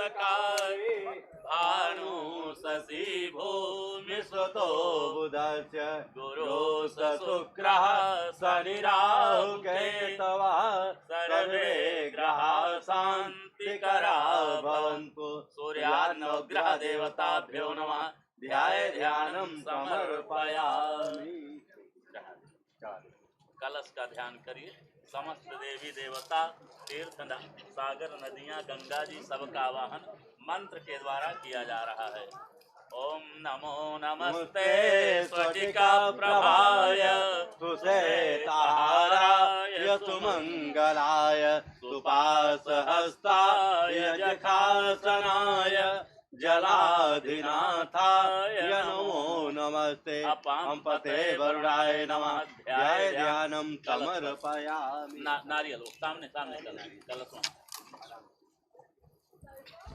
सकाय भानु शशि भूमि स्वतो बुधस्य गुरु शुक्रः शनि राहु केतवः सर्वे ग्रहाः शान्तिकरा भवन्तु। सूर्यान्नवग्रह देवताभ्यो नमः। ध्याये ध्यानं समर्पयामि। कलश का ध्यान करिए। समस्त देवी देवता तीर्थ सागर नदियां गंगा जी सबका आवाहन मंत्र के द्वारा किया जा रहा है। ओम नमो नमस्ते स्फटिका प्रभाय सुश्वेताहाराय सुमंगलाय सुपासहस्ताय जखासनाय जलाधिनाथाय नमो नमस्ते। अम्पते वरुणाय नमः। ध्याये ध्यानं समर्पयामि। नारियल सामने सामने कलश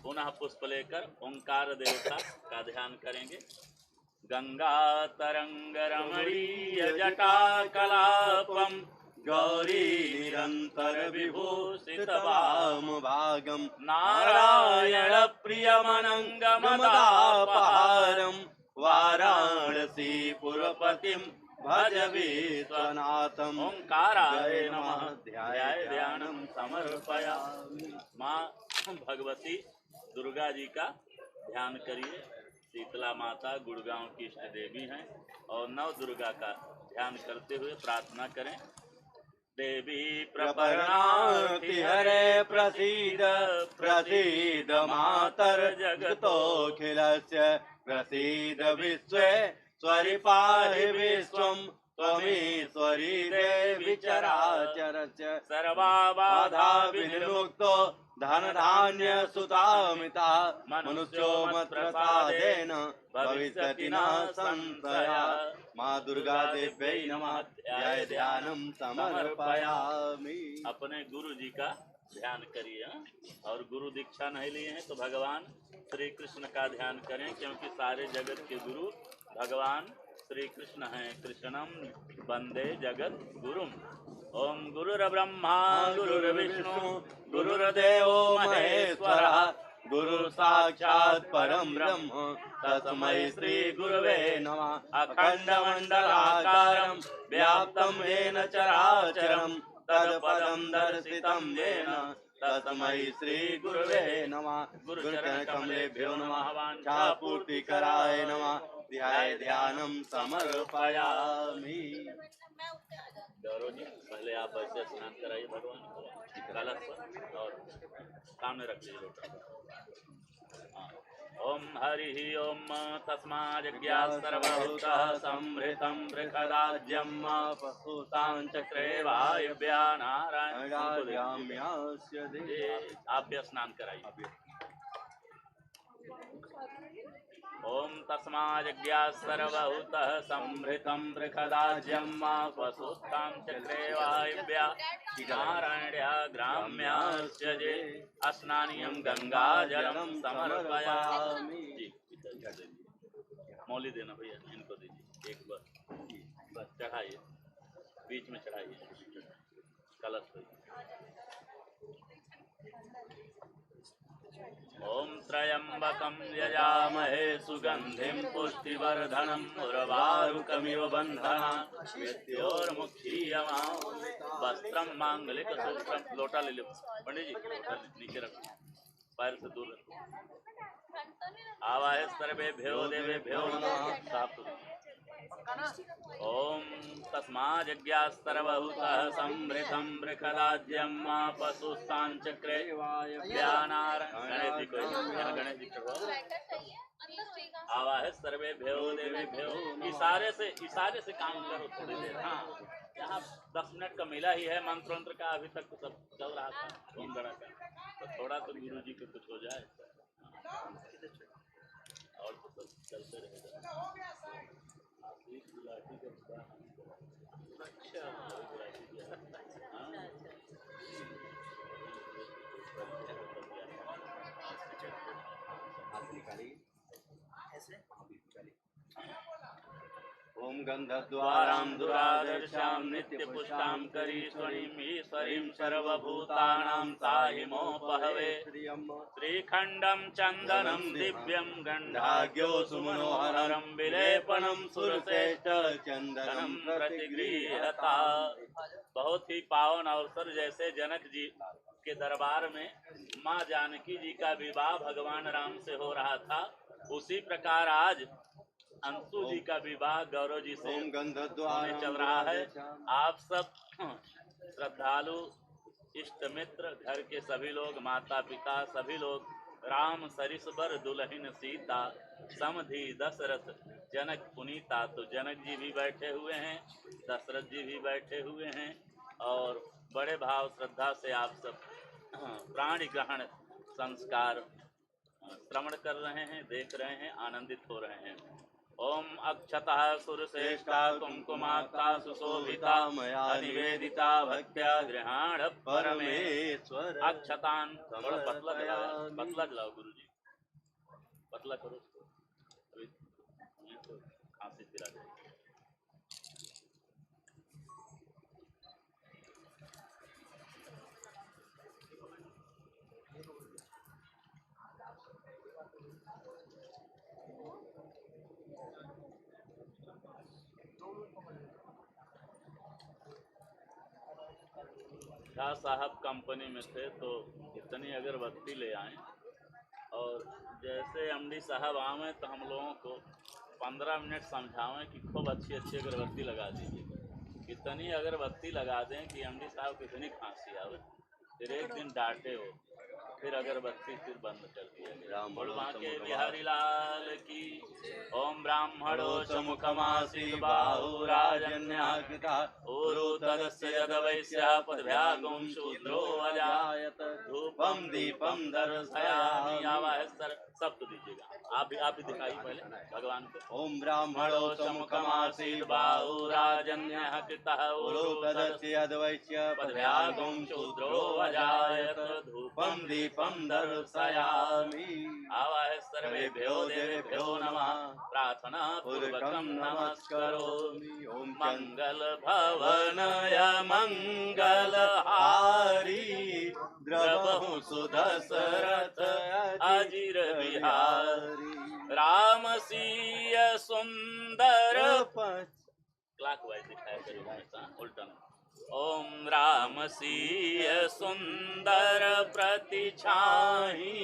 पुनः पुष्प लेकर ओंकार देवता का ध्यान करेंगे। गंगा तरंग रमणीय जटा कलापम गौरी निरंतर विभूषित वाम भागम नारायण प्रियमनंगमदापहारम वाराणसी पुरपतिम भज विश्वनाथम। ओंकाराय नमः। ध्याये ध्यानं समर्पयामि। माँ भगवती दुर्गा जी का ध्यान करिए। शीतला माता गुड़गांव की इष्ट देवी हैं और नव दुर्गा का ध्यान करते हुए प्रार्थना करें। देवी प्रपन्नाति हरे प्रसीद प्रसीद मातर जगतोऽखिलस्य प्रसीद विश्वेश्वरि पाहि विश्वं त्वमीश्वरी देवी चराचरस्य। सर्वबाधा विनिर्मुक्तो धन धान्य सुतामिता मनुष्यो मत्प्रसादेन भविष्यति न संशयः। माँ दुर्गा देव्यै नमः। ध्याये ध्यानं समर्पयामि। अपने गुरु जी का ध्यान करिए और गुरु दीक्षा नहीं लिए हैं तो भगवान श्री कृष्ण का ध्यान करें, क्योंकि सारे जगत के गुरु भगवान श्री कृष्ण हैं। कृष्णम वंदे जगत गुरुम। ओम गुरुर्ब्रह्मा गुरुर्विष्णु गुरुर्देवो महेश्वरः गुरु साक्षात् परम ब्रह्म तस्मै श्री गुरवे नमः। अखंडमंडलाकारं व्याप्तं येन चराचरं तत्पदं दर्शितं येन तस्मै श्री गुरवे नमः। गुरुचरण कमलेभ्यो नमः। वाञ्छापूर्तिकराय नमः। ध्याये ध्यानं समर्पयामि। गौरव जी पहले आप ऐसे स्नान कराइए भगवान को कलश पर और सामने रख लीजिए लोटा। ओम हरि ओम तस्माज्ञा सर्वभूतः संभृतं बृहदाज्यं पशुतां चक्रे वायुव्या नारायणाभ्याम्यास्य देवे। आप भी स्नान कराइए। ओम तस्माज्ञा सर्वभूतः संभृतं बृहदाज्यं पशुतां चक्रे वायुव्या नारायणाभ्याम्यास्य देवे। स्नानियं गंगाजलं समर्पयामि। मौली देना भैया, इनको दीजिए एक बार, बस चढ़ाइए, बीच में चढ़ाइए कलश पे। ओम त्र्यंबकं यजामहे सुगंधिं पुष्टिवर्धनम् उर्वारुकमिव बन्धनान् मृत्योर्मुक्षीयमाम्। वस्त्रं मांगलिक सूत्रं। लोटा ले लो पंडित जी, लोटा नीचे रखो, पैर से दूर रखो। आवाहे सर्वेभ्यो देवेभ्यो नमः। साफ ओम तस्माज्ञा सर्वभूतः संभृतं बृहदाज्यं पशुस्तां चक्रे वायुव्या नारायणाभ्याम्यास्य। गणेश जी को आवाहे सर्वेभ्यो देवेभ्यो। इशारे से काम करो थोड़ी देर। हाँ, यहाँ 10 मिनट का मिला ही है। मंत्र का अभी तक तो सब चल रहा था ओम गणा का, तो थोड़ा तो गुरु जी को कुछ हो जाए और तो सब चलते रहेगा। अच्छा ओम गंधद्वारां द्वारां दुरादर्शां नित्यपुष्टां करीश्वरीं ईश्वरीं सर्वभूतानां साहिमोपहवे श्रीखण्डं चन्दनं दिव्यं गन्धाढ्यो सुमनोहरं विलेपनं सुरश्रेष्ठ चन्दनं प्रतिगृह्यता। बहुत ही पावन अवसर, जैसे जनक जी के दरबार में माँ जानकी जी का विवाह भगवान राम से हो रहा था, उसी प्रकार आज अंशु जी का विवाह गौरव जी से ओम होने गंधद्वारां चल रहा है। आप सब श्रद्धालु, इष्ट मित्र, घर के सभी लोग, माता पिता सभी लोग, राम सरिसबर दुल्हन सीता, समधि दशरथ जनक पुनीता। तो जनक जी भी बैठे हुए हैं, दशरथ जी भी बैठे हुए हैं और बड़े भाव श्रद्धा से आप सब प्राणी ग्रहण संस्कार श्रवण कर रहे हैं, देख रहे हैं, आनंदित हो रहे हैं। ओम अक्षतः सुरश्रेष्ठा कुंकुमाक्ता सुशोभिता मया निवेदिता भक्त्या गृहाण परमेश्वर। अक्षतान थोड़ा पतला जलाओ गुरु जी, पतला करो उसको, अभी तो खांसी पिला जाएगी। शाह साहब कंपनी में थे तो इतनी अगरबत्ती ले आए, और जैसे एमडी साहब आवे तो हम लोगों को 15 मिनट समझावें कि खूब अच्छी अच्छी अगरबत्ती लगा दीजिए। इतनी अगरबत्ती लगा दें कि एमडी साहब को इतनी खांसी आवे, फिर एक दिन डांटे हो, फिर अगरबत्ती फिर बंद कर दिया गया। के बिहारी लाल की। ओम ब्राह्मणो च मुखमासीत् बाहुराजन्याकृता ऊरु तदस्य यदवैश्यः पदभ्यागुं शूद्रो अजायत धूपं दीपं दर्शयामि। आवाज सब तो दीजिएगा, आप भी दिखाइए पहले भगवान को। ओम ब्राह्मणो च मुखमासीत् बाहुराजन्याकृतः ऊरु तदस्य यदवैश्यः पदभ्यागुं शूद्रो अजायत धूपं दीपं दर्शयामि। आवाह सर्वेभ्यो देवेभ्यो नमः प्रार्थना पूर्वकं नमस्करोमि। ओम मंगल भवनय मंगल हारी द्रवहु सुदशरथ अजिर बिहारी राम सिय सुंदर क्लॉकवाइज दिखाया करो हमेशा उल्टा। ओम राम सिय सुंदर प्रतिछाही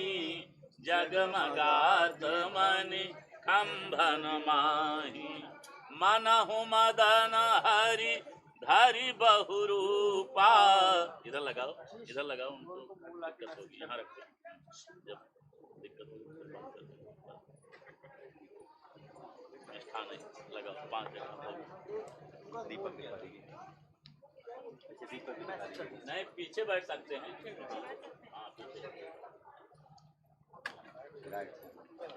जगमगात मनि खंभन माही मनहु मदन हरि धरि बहुरूपा। इधर लगाओ उनको दिक्कत होगी, यहाँ रखो, जब दिक्कत होगी निष्ठा नहीं लगाओ, 5 जगह दीपक नहीं, पीछे बैठ सकते हैं। हाँ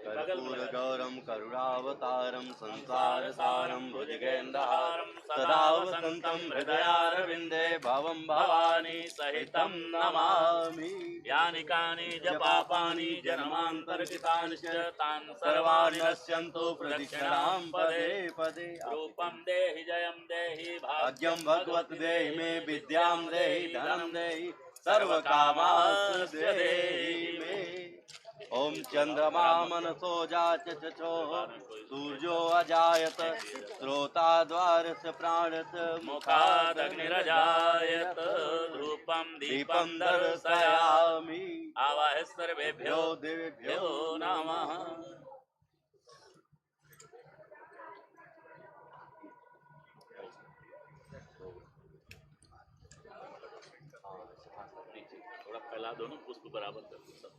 कर्पूर गौरम करुणावतारम संसार सारम भुजगेन्द्रहारम सदा वसंतम हृदयारविंदे भवं भवानी सहितं नमामि। यानि कानि च पापानि जन्मान्तरकृतानि च तानि सर्वाणि नश्यन्तु प्रदक्षिणां पदे पदे। रूपं देहि जयं देहि भाग्यं भगवत देहि मे विद्यां देहि धनं देहि सर्वकामांश्च देहि मे। ओम चंद्रमा मनसो जाचचो सूर्यो अजायत श्रोता द्वारस्य प्राणस मुखादग्निरजायत धूपं दीपं दर्शयामि। आवाह सर्वेभ्यो देवेभ्यो नमः। थोड़ा फैला दो ना, पुष्प बराबर कर दो सब।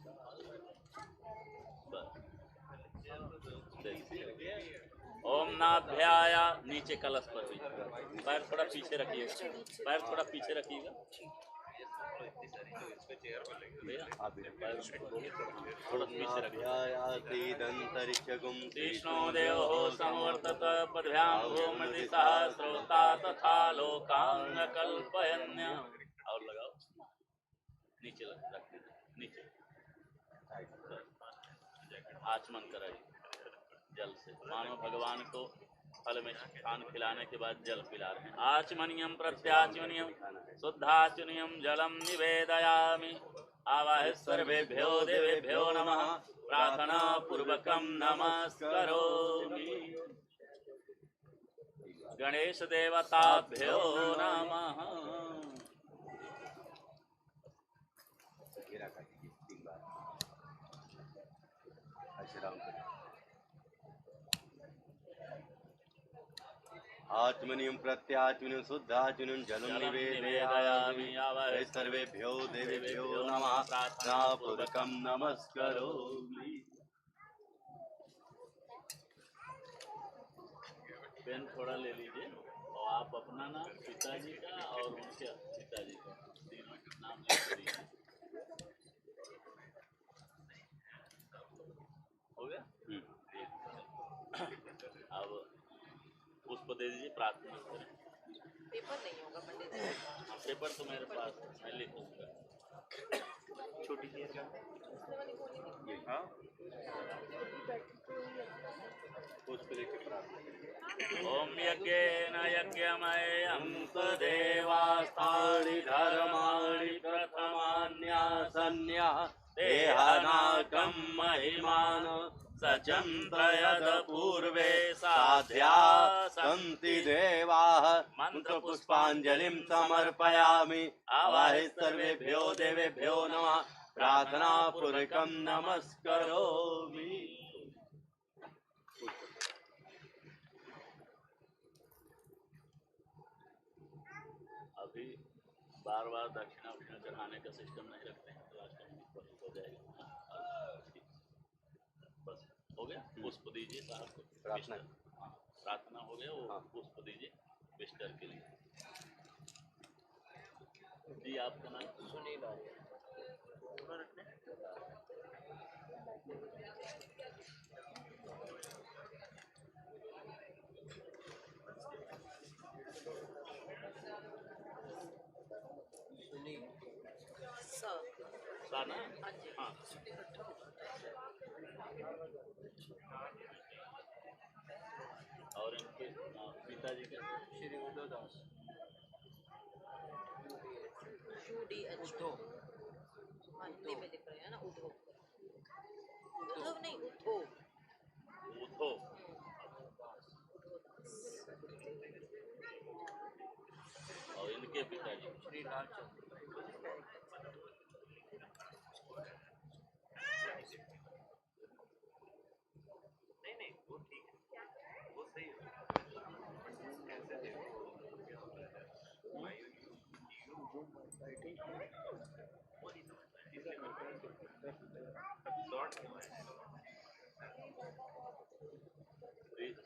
ओम नाभ्याय नीचे कलश पर भी, पैर थोड़ा पीछे रखिएगा, पैर थोड़ा पीछे रखिएगा। थोड़ा पीछे रखिएगा। कृष्णो देवो संवर्तत पदभ्यां भूमदिशः श्रोता तथा लोकान् कल्पयन्य। और लगाओ, नीचे रख दीजिए, नीचे आचमन कराइए जल से, मानो भगवान को फल में खान खिलाने के बाद जल पिला रहे हैं। आचमनियम प्रत्याचमनियम शुद्धाचमनियम जलम निवेदयामि। आवाह सर्वेभ्यो देवेभ्यो नमः प्रार्थना पूर्वकम नमस्करोमि। गणेश देवताभ्यो नमः। घेरा काटिए 3 बार। आशीर्वाद करें। आत्मनियम प्रत्याचमनियम शुद्धाचमनियम जलम निवेदयामि। आवाह सर्वेभ्यो देवेभ्यो नमः प्रार्थना पूर्वकम नमस्करोमि। पेन थोड़ा ले लीजिए और आप अपना नाम, पिताजी का और उनके पिताजी का तीनों नाम लिख दीजिए। हो गया? अब पुष्प दे दीजिए, प्रार्थना करें। पेपर नहीं होगा पंडित जी। हाँ, पेपर तो मेरे पास है, मैं लिखूंगा। छोटी हाँ पुष्प लेके प्रार्थना करें। ओम यज्ञेन यज्ञमयं देवास्तानि धर्माणि प्रथमान्यासन्या देहानाकं महिमान सचन्त्रयद पूर्वे साध्या सन्ति देवाः मन्त्रपुष्पाञ्जलिं समर्पयामि। आवाहि सर्वेभ्यो देवेभ्यो नमः प्रार्थना पूर्वकं नमस्करोमि। अभी बार बार दक्षिणा उक्षिणा चढ़ाने का सिस्टम नहीं रखते हैं, तो लास्ट टाइम हो जाएगा। बस हो गया। पुष्प दीजिए साहब को। प्रार्थना। हाँ, प्रार्थना हो गया। वो हाँ। पुष्प दीजिए बिस्तर के लिए। जी आपका नाम? सुनील। साना? हाँ। और इनके पिताजी का? श्री उद्धव दास। उद्धव। हाँ, हिंदी में लिख रहे हैं ना उद्धव। उद्धव नहीं, उद्धव। उद्धव। और इनके पिताजी? श्री लालचंद। नहीं वो ठीक है, वो सही है।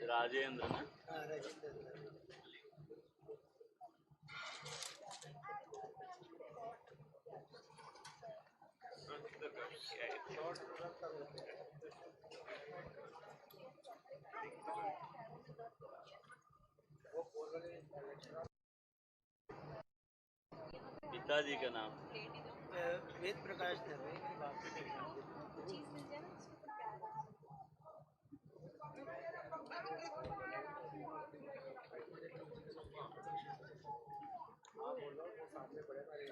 राजेंद्र ना? पिताजी का नाम? वेद प्रकाश दवे।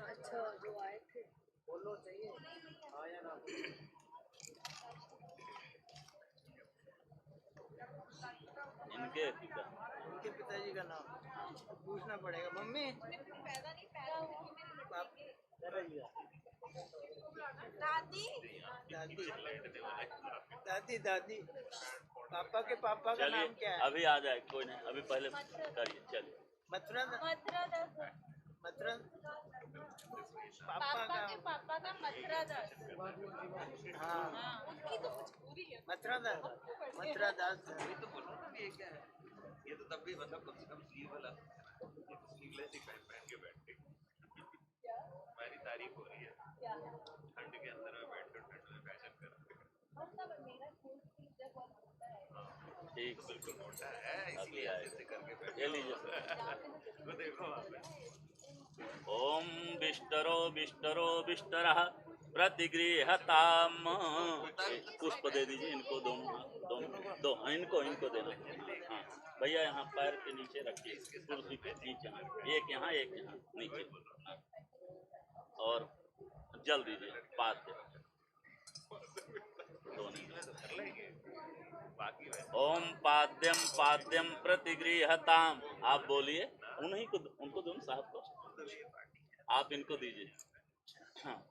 अच्छा, जो आए थे। बोलो चाहिए हाँ या ना। इनके पिता? उनके पिताजी का नाम पूछना पड़ेगा। मम्मी दादी दादी दादी पापा के पापा का नाम क्या है? अभी आ जाए, कोई नहीं, अभी पहले करिए। चलिए। मथुरा मथुरा पापा का मथुरा दास। हाँ उनकी तो मजबूरी है। मथुरा दास। ये तो बोलो ना, ये क्या है? ये तो तब भी मतलब कम से कम स्लीव वाला, ये तो स्लीवलेस ही पहन के बैठते। हमारी तारीफ हो रही है, ठंड के अंदर में बैठ कर ठंड में फैशन कर। ठीक, बिल्कुल मोटा है, इसलिए ऐसे करके बैठ। ये लीजिए। वो देखो वहाँ पे। ओम बिष्टरो बिष्टरो बिष्टरः प्रतिगृहताम। पुष्प दे दीजिए इनको, दोनों दो इनको देना। हाँ भैया, यहाँ पैर के नीचे रखिए, कुर्सी के नीचे, एक यहाँ नीचे। हाँ। और जल दीजिए, पाद्य दोनों। ओम पाद्यम पाद्यम प्रतिगृहताम। आप बोलिए, उन्हीं को, उनको दोनों साहब को, आप इनको दीजिए। हाँ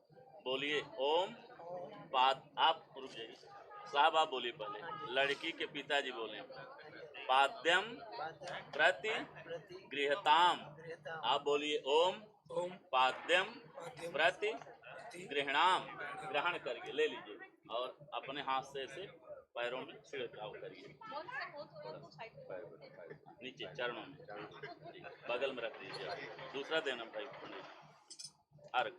बोलिए ओम आप रुक जाइए साहब, आप बोलिए पहले, लड़की के पिताजी बोले पाद्यम प्रति गृहताम। आप बोलिए ओम पाद्यम प्रति गृहणाम। ग्रहण करके ले लीजिए और अपने हाथ से इसे पैरों में छिड़काव करिए, नीचे चरणों में, बगल में रख दीजिए। दूसरा देना भाई अर्घ।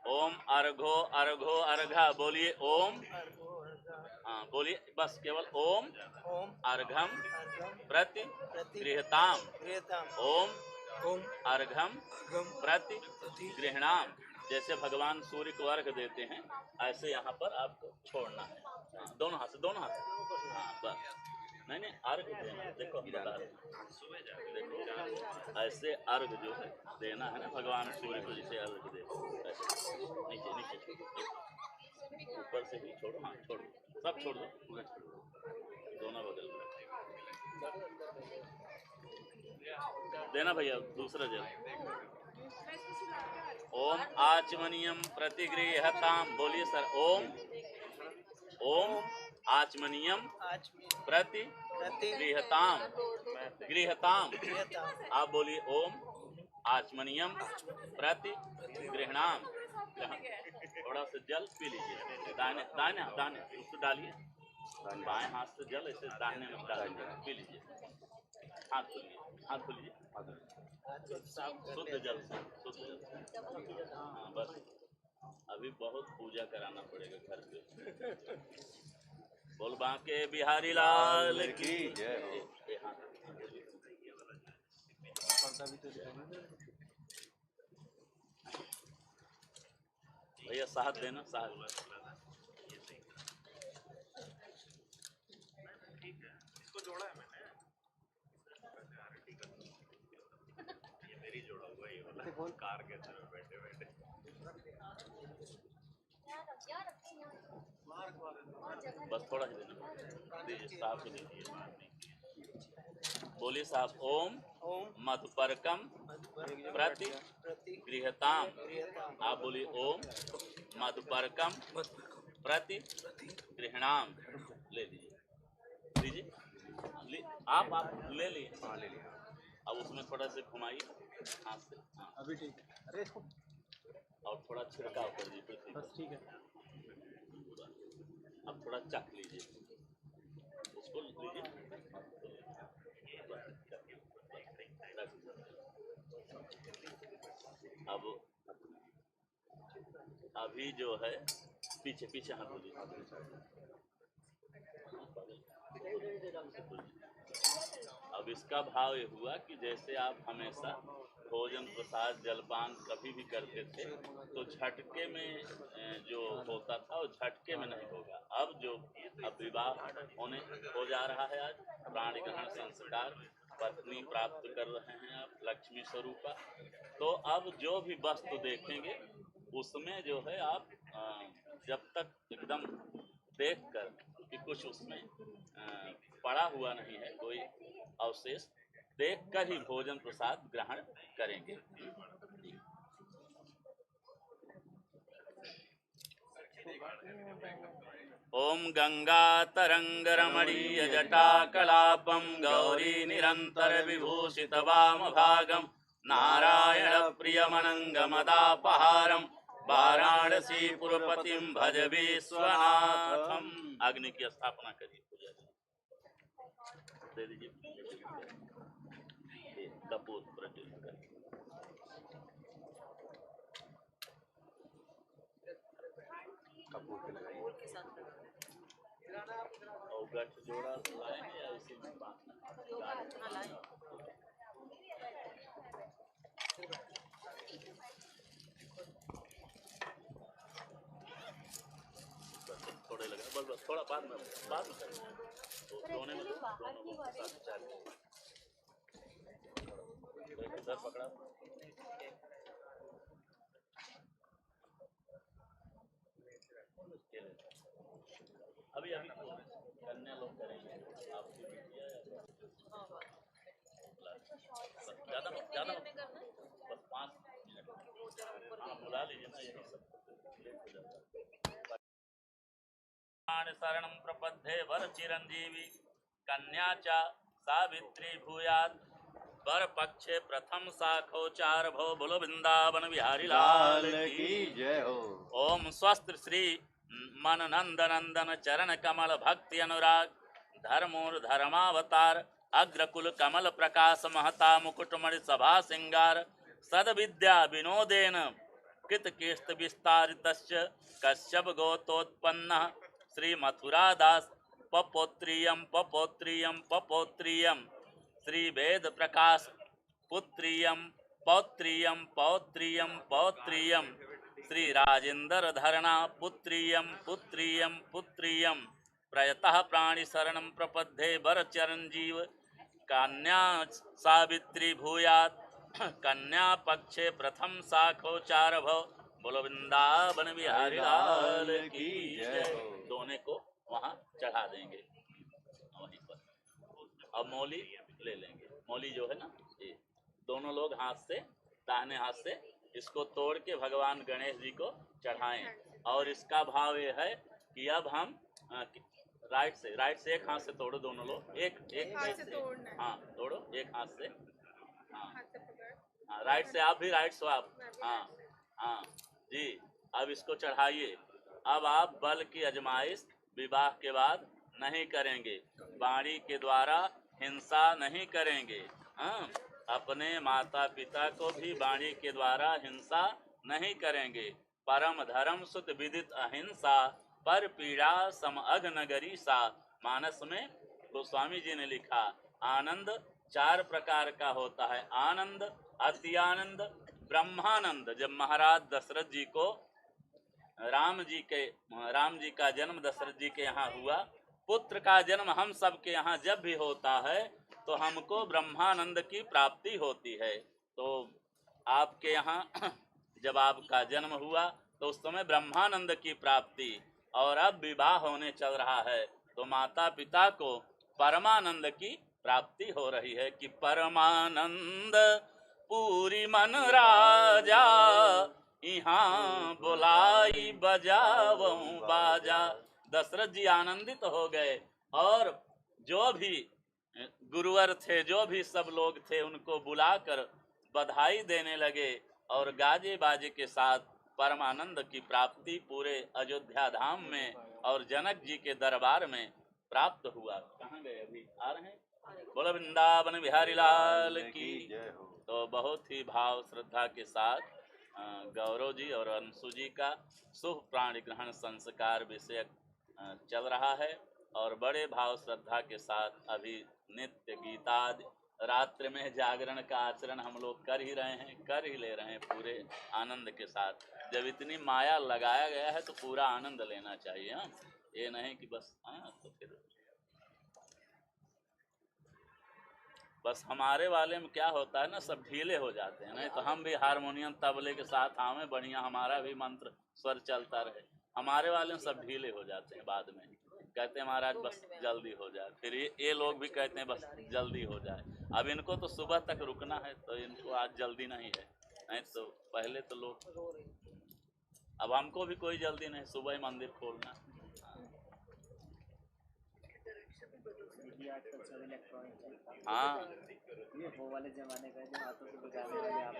ओम अर्घो अर्घो अर्घा। बोलिए ओम, हाँ बोलिए बस, केवल ओम अर्घम प्रति गृहताम। ओम अर्घम प्रति गृहणाम। जैसे भगवान सूर्य को अर्घ देते हैं, ऐसे यहाँ पर आपको छोड़ना है, दोनों हाथ से, हाँ बस। नहीं अर्घ देना, देखो बता रहे, देखो ऐसे अर्घ जो है देना है ना भगवान सूर्य को, जैसे अर्घ दे, नीचे ऊपर से भी छोड़ो, हाँ छोड़ो, सब छोड़ दो, दोनों बगल में देना भैया। दूसरा जल। ओम आचमनियम प्रतिगृहताम। बोलिए सर, ओम आचमनियम प्रति गृहताम। गृहताम आप बोलिए ओम आचमनियम प्रति गृहणाम। थोड़ा सा जल पी लीजिए, दाने उसको डालिए, बाएं हाथ से जल ऐसे दाहिने में डालिए, पी लीजिए। हाथ खोलिए, शुद्ध जल से, शुद्ध जल से। हाँ बस, अभी बहुत पूजा कराना पड़ेगा घर पे। बोल बांके बिहारी लाल की जय। भैया साथ देना, साथ। इसको जोड़ा है मैंने, ये मेरी जोड़ा हुआ ये वाला कार के अंदर में बैठे बैठे। बस थोड़ा ही देना, दीजिए साहब को दीजिए। बोलिए साहब, ओम मधुपर्कम प्रति गृहताम। आप बोलिए ओम मधुपर्कम प्रति गृहणाम। ले लीजिए, आप ले लिए, हाँ ले लिया। अब उसमें थोड़ा से घुमाइए हाथ से, हाँ अभी ठीक। अरे इसको और थोड़ा छिड़काव कर दीजिए, बस ठीक है। अब थोड़ा चख लीजिए, उसको लीजिए। अब अभी जो है पीछे हाथ लीजिए। अब इसका भाव ये हुआ कि जैसे आप हमेशा भोजन प्रसाद जलपान कभी भी करते थे तो झटके में जो होता था वो झटके में नहीं होगा। अब विवाह होने हो जा रहा है, आज प्राण ग्रहण संस्कार पत्नी प्राप्त कर रहे हैं आप लक्ष्मी स्वरूपा। तो अब जो भी वस्तु देखेंगे उसमें जो है आप जब तक एकदम देख कर कि कुछ उसमें पड़ा हुआ नहीं है कोई अवशेष, देख कर ही भोजन प्रसाद ग्रहण करेंगे। ओम गंगा तरंग रमणीय जटा कलापम गौरी निरंतर विभूषित वाम भागम नारायण प्रियमनंगमदापहारम वाराणसी पुरपतिम भज विश्वनाथम। अग्नि की स्थापना करिए, पूजा दे दीजिए, कपूर प्रज्वलित करिए। कपूर के लगाइए और गठ जोड़ा लाएंगे या इसी में बांधना? बस थोड़ा बाद में करेंगे। तो दोनों में दोनों को साथ चार इधर पकड़ा। अभी अभी कन्या लोग करेंगे आपकी बिटिया ज्यादा ज्यादा बस 5 मिनट। हाँ बुला लीजिए ना, यही सब शरणं प्रपद्ये वर चिरंजीवी कन्या च सावित्री भूयात् वर पक्षे प्रथम शाखो चार भो बोलो वृंदावन बिहारी लाल की जय हो। ओम स्वस्त्र श्री मन नंद नंदन चरण कमल भक्ति अनुराग धर्मोर धर्मावतार अग्रकुल कमल प्रकाश महता मुकुटमणि सभा सिंगार सद विद्या विनोदेन कृत कीर्त विस्तारितश्च कश्यप गोत्रोत्पन्न श्री मथुरादास पपोत्रियम पपोत्रियम पपोत्रियम श्री वेद प्रकाश पुत्रियम पौत्रियम पौत्रियम पौत्रियम श्री राजेंद्र धरणा पुत्रियम पुत्रियम पुत्रियम प्रयतः प्राणि शरणं प्रपद्ये वर चिरंजीव कन्या सावित्री भूयात् कन्या पक्षे प्रथम शाखो चार भव बोलो वृंदावन बिहारी लाल की जय। दोनों को वहाँ चढ़ा देंगे वहीं पर। अब मौली ले लेंगे। मौली जो है ना ये दोनों लोग हाथ से दाहिने हाथ से इसको तोड़ के भगवान गणेश जी को चढ़ाएं। और इसका भाव ये है कि अब हम राइट से एक हाथ से तोड़ो दोनों लोग, एक हाथ से हाँ तोड़ो एक हाथ से। हाँ राइट से आप भी राइट से आप। हाँ हाँ जी। अब इसको चढ़ाइए। अब आप बल की आजमाइश विवाह के बाद नहीं करेंगे, वाणी के द्वारा हिंसा नहीं करेंगे। हाँ अपने माता पिता को भी वाणी के द्वारा हिंसा नहीं करेंगे। परम धर्म सुत विदित अहिंसा पर पीड़ा सम अघ नगरी सा। मानस में गोस्वामी जी ने लिखा आनंद 4 प्रकार का होता है। आनंद, अति आनंद, ब्रह्मानंद। जब महाराज दशरथ जी को राम जी का जन्म दशरथ जी के यहाँ हुआ, पुत्र का जन्म हम सब के यहाँ जब भी होता है तो हमको ब्रह्मानंद की प्राप्ति होती है। तो आपके यहाँ जब आपका जन्म हुआ तो उस समय ब्रह्मानंद की प्राप्ति, और अब विवाह होने चल रहा है तो माता पिता को परमानंद की प्राप्ति हो रही है कि परमानंद पूरी मन राजा यहाँ बुलाई बजावूं बाजा। दशरथ जी आनंदित हो गए और जो भी गुरुवर थे, जो भी सब लोग थे, उनको बुलाकर बधाई देने लगे और गाजे बाजे के साथ परमानंद की प्राप्ति पूरे अयोध्या धाम में और जनक जी के दरबार में प्राप्त हुआ। कहाँ गए अभी आ रहे हैं? बोलो वृंदावन बिहारी लाल की जय हो। तो बहुत ही भाव श्रद्धा के साथ गौरव जी और अंशु जी का शुभ प्राणी ग्रहण संस्कार विषय चल रहा है और बड़े भाव श्रद्धा के साथ अभी नित्य गीतादि रात्रि में जागरण का आचरण हम लोग कर ही रहे हैं, कर ही ले रहे हैं पूरे आनंद के साथ। जब इतनी माया लगाया गया है तो पूरा आनंद लेना चाहिए। हाँ ये नहीं कि बस तो फिर बस हमारे वाले में क्या होता है ना, सब ढीले हो जाते हैं। नहीं तो हम भी हारमोनियम तबले के साथ आवे बढ़िया, हमारा भी मंत्र स्वर चलता रहे। हमारे वाले में सब ढीले हो जाते हैं, बाद में कहते हैं महाराज बस जल्दी हो जाए। फिर ये लोग भी कहते हैं बस जल्दी हो जाए। अब इनको तो सुबह तक रुकना है तो इनको आज जल्दी नहीं है। नहीं तो पहले तो लोग, अब हमको भी कोई जल्दी नहीं, सुबह ही मंदिर खोलना। हाँ ये वो वाले जमाने का जो हाथों से बजाने वाले आप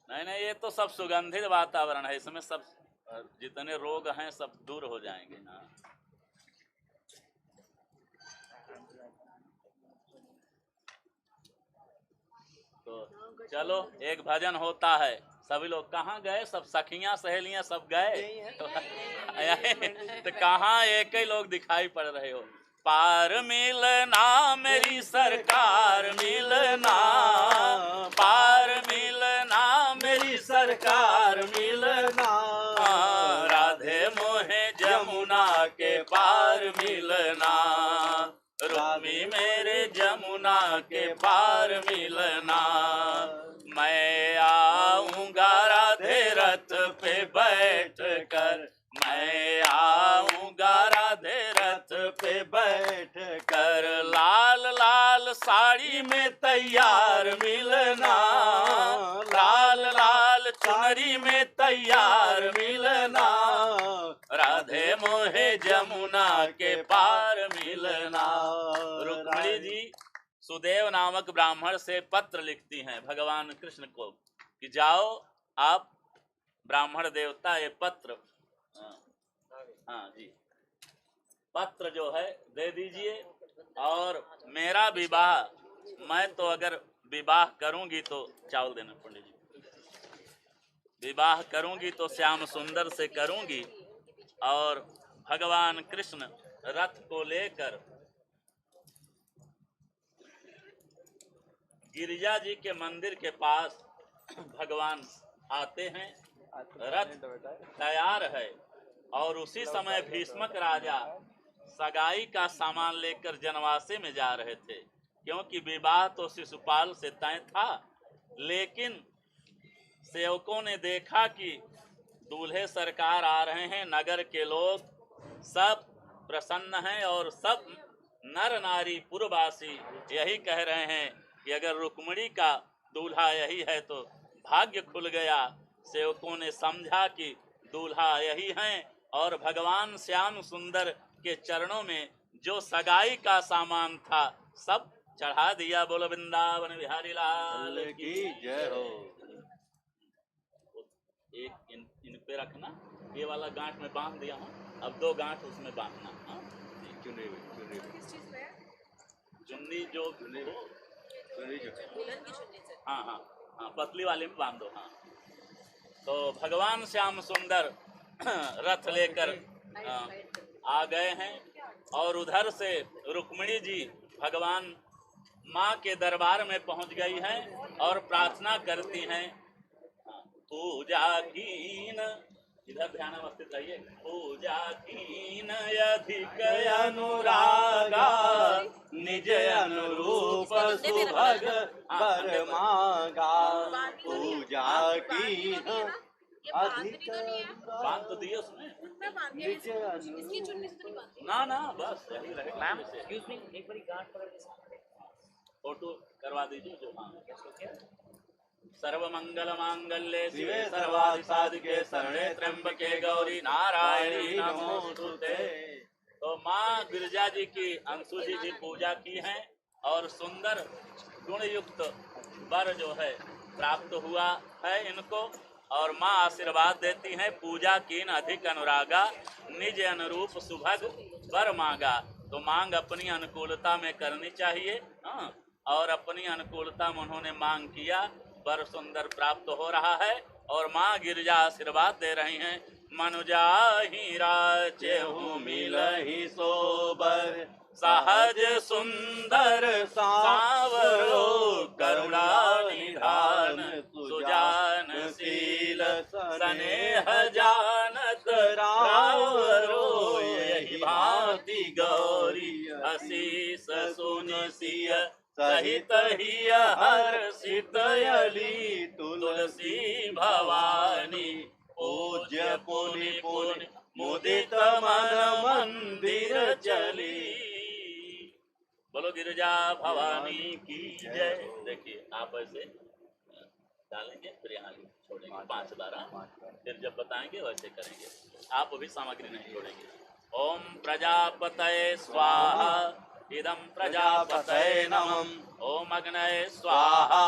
नहीं ये तो सब सुगंधित वातावरण है, इसमें सब जितने रोग हैं सब दूर हो जाएंगे। हाँ तो चलो एक भजन होता है, सभी लोग कहाँ गए? सब सखियां सहेलियां सब गए तो कहाँ एक ही लोग दिखाई पड़ रहे हो। पार मिलना मेरी सरकार मिलना, पार मिलना मेरी सरकार मिलना, राधे मोहे जमुना के पार मिलना, रुक्मी मेरे जमुना के पार मिलना। मैं आऊंगा राधे रथ पे बैठ कर, मैं आऊंगा राधे रथ पे बैठ कर, लाल लाल साड़ी में तैयार मिलना, लाल लाल चुनरी में तैयार मिलना, राधे मोहे जमुना के पार मिलना। रुक्मिणी जी सुदेव नामक ब्राह्मण से पत्र लिखती हैं भगवान कृष्ण को कि जाओ आप ब्राह्मण देवता ये पत्र, हाँ जी, पत्र जो है दे दीजिए, और मेरा विवाह, मैं तो अगर विवाह करूंगी तो चावल देना पंडित जी, विवाह करूंगी तो श्याम सुंदर से करूंगी, और भगवान कृष्ण रथ को लेकर गिरिजा जी के मंदिर के पास भगवान आते हैं, रथ तैयार है, और उसी समय भीष्मक राजा सगाई का सामान लेकर जनवासे में जा रहे थे, क्योंकि विवाह तो शिशुपाल से तय था, लेकिन सेवकों ने देखा कि दूल्हे सरकार आ रहे हैं, नगर के लोग सब प्रसन्न हैं, और सब नर नारी पुरवासी यही कह रहे हैं कि अगर रुक्मिणी का दूल्हा यही है तो भाग्य खुल गया। सेवकों ने समझा कि दूल्हा यही हैं, और भगवान श्याम सुंदर के चरणों में जो सगाई का सामान था सब चढ़ा दिया। बोलो वृंदावन बिहारी लाल की जय हो। एक इन पे रखना, ये वाला गांठ में बांध दिया हूँ, अब 2 गांठ उसमें बांधना। हाँ चुन्नी जो हाँ हाँ हाँ पतली वाले में बांध दो। हाँ तो भगवान श्याम सुंदर रथ लेकर आ गए हैं, और उधर से रुक्मिणी जी भगवान माँ के दरबार में पहुंच गई हैं और प्रार्थना करती हैं, पूजा कीन, इधर ध्यान अवस्थित रहिए, पूजा कीन अधिक अनुरागा, निज अनुरूप सुभग वर मांगा, पूजा की अधिक बांध तो दिए उसमें, निज अनुरूप। ना ना बस यही रहे। मैम एक्सक्यूज मी, एक बारी गांठ पकड़ के फोटो करवा दीजिए जो। हाँ सर्वमंगल मांगल्ये शिवे सर्वार्थ साधिके शरणे त्र्यंबके गौरी नारायणी नमोस्तुते। तो माँ गिरिजा जी की अंशु जी भी पूजा की है, और सुंदर गुण युक्त वर जो है प्राप्त हुआ है इनको, और माँ आशीर्वाद देती हैं, पूजा कीन अधिक अनुरागा, निज अनुरूप सुभग वर मांगा। तो मांग अपनी अनुकूलता में करनी चाहिए। हाँ और अपनी अनुकूलता में उन्होंने मांग किया, वर सुंदर प्राप्त हो रहा है, और माँ गिरिजा आशीर्वाद दे रही हैं, मनुजा ही राजेहु मिलहि सोबर, सहज सुंदर सांवरो करुणा निधान, सुजान शील स्नेह जानत रावरो, यही भांति गौरी आशीष सुनि सिय सहित ही हर्षित यली, तुलसी भवानी पूज्य पुनि पुनि मुदित मन मंदिर चली। बोलो गिरिजा भवानी की जय। देखिए आप ऐसे डालेंगे, फिर यहाँ छोड़ेंगे 5 बार, फिर जब बताएंगे वैसे करेंगे, आप भी सामग्री नहीं छोड़ेंगे। ओम प्रजापतये स्वाहा, इदं प्रजापतये नमः। ओम अग्नये स्वाहा,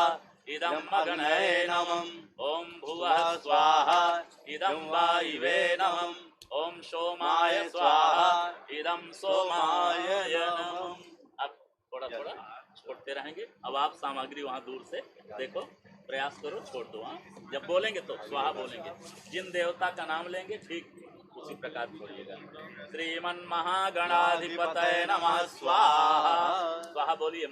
इदं अग्नये नमः। ओम भुवः स्वाहा, इदं वायवे नमः। ओम सोमाय स्वाहा, इदं सोमाय नमः। अब थोड़ा थोड़ा छोड़ते रहेंगे। अब आप सामग्री वहाँ दूर से देखो, प्रयास करो, छोड़ दो। हाँ जब बोलेंगे तो स्वाहा बोलेंगे, जिन देवता का नाम लेंगे ठीक उसी प्रकार छोड़िएगा। श्रीमन महागणाधिपतये नमः स्वाहा। स्वाहा बोलिए,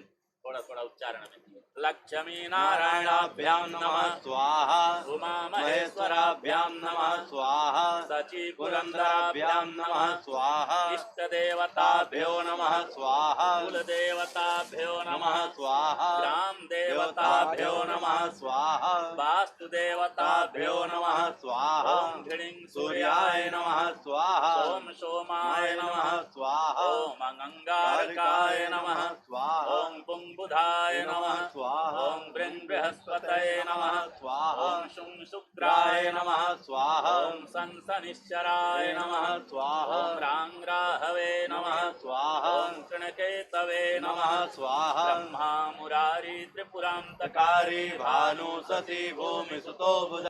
थोड़ा थोड़ा उच्चारण में। लक्ष्मी नारायणाभ्यां नमः स्वाहा उमा महेश्वराभ्यां नमः स्वाहा सची पुरंदराभ्यां नमः स्वाहा इष्ट देवताभ्यो नमः स्वाहा कुल देवताभ्यो नमः नमः स्वाहा ग्राम देवताभ्यो नमः स्वाहा वास्तु देवताभ्यो नमः स्वाहा ओम घृणिं सूर्याय नमः स्वाहा ओम सोमाय नमः स्वाहा ओम अंगारकाय नमः स्वाहा ओम पुंबुधाय नमः स्वाहा ओम बृहस्पतये नमः स्वाहा ओम शुं शुक्राय नमः स्वाहा ओम संसनिश्चराय नमः स्वाहा ओम रांग्राहवे नमः स्वाहा ओम कृणकेतवे नमः स्वाहा ब्रह्मा मुरारी त्रिपुरांतकारी कारी भानु सती भूमि सुतो बुध